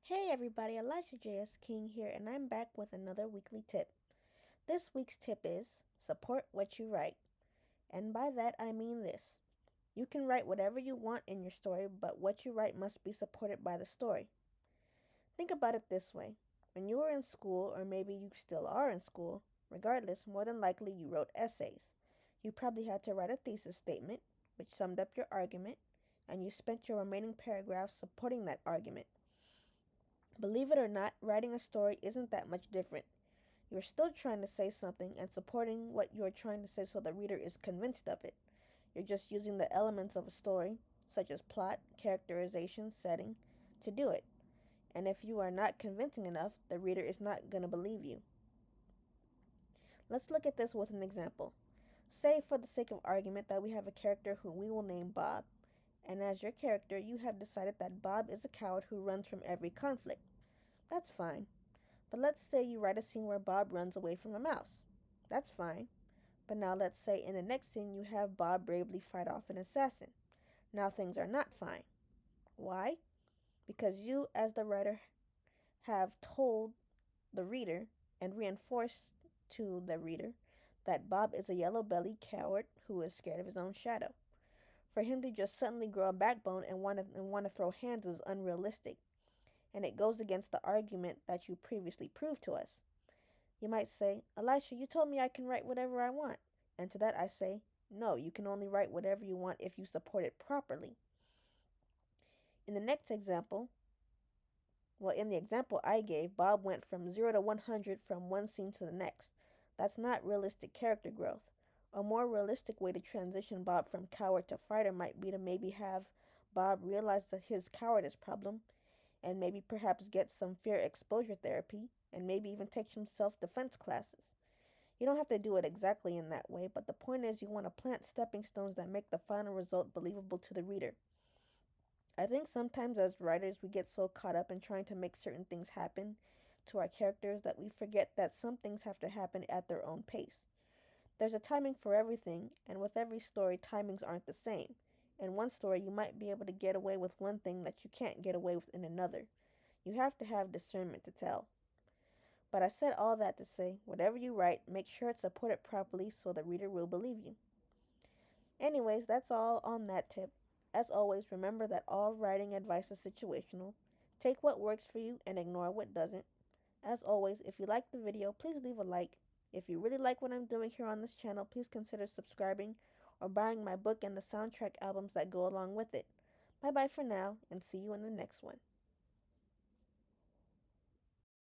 Hey everybody, Elijah J.S. King here, and I'm back with another weekly tip. This week's tip is support what you write. And by that I mean this. You can write whatever you want in your story, but what you write must be supported by the story. Think about it this way. When you were in school, or maybe you still are in school, regardless, more than likely you wrote essays. You probably had to write a thesis statement, which summed up your argument, and you spent your remaining paragraphs supporting that argument. Believe it or not, writing a story isn't that much different. You're still trying to say something and supporting what you're trying to say so the reader is convinced of it. You're just using the elements of a story, such as plot, characterization, setting, to do it. And if you are not convincing enough, the reader is not going to believe you. Let's look at this with an example. Say, for the sake of argument, that we have a character who we will name Bob. And as your character, you have decided that Bob is a coward who runs from every conflict. That's fine. But let's say you write a scene where Bob runs away from a mouse. That's fine. But now let's say in the next scene you have Bob bravely fight off an assassin. Now things are not fine. Why? Because you, as the writer, have told the reader and reinforced to the reader that Bob is a yellow-bellied coward who is scared of his own shadow. For him to just suddenly grow a backbone and want to throw hands is unrealistic, and it goes against the argument that you previously proved to us. You might say, Elisha, you told me I can write whatever I want. And to that I say, no, you can only write whatever you want if you support it properly. In the next example, in the example I gave, Bob went from 0 to 100 from one scene to the next. That's not realistic character growth. A more realistic way to transition Bob from coward to fighter might be to maybe have Bob realize that his cowardice problem and maybe perhaps get some fear exposure therapy and maybe even take some self-defense classes. You don't have to do it exactly in that way, but the point is you want to plant stepping stones that make the final result believable to the reader. I think sometimes as writers we get so caught up in trying to make certain things happen to our characters that we forget that some things have to happen at their own pace. There's a timing for everything, and with every story, timings aren't the same. In one story, you might be able to get away with one thing that you can't get away with in another. You have to have discernment to tell. But I said all that to say, whatever you write, make sure it's supported properly so the reader will believe you. Anyways, that's all on that tip. As always, remember that all writing advice is situational. Take what works for you and ignore what doesn't. As always, if you liked the video, please leave a like. If you really like what I'm doing here on this channel, please consider subscribing or buying my book and the soundtrack albums that go along with it. Bye bye for now, and see you in the next one.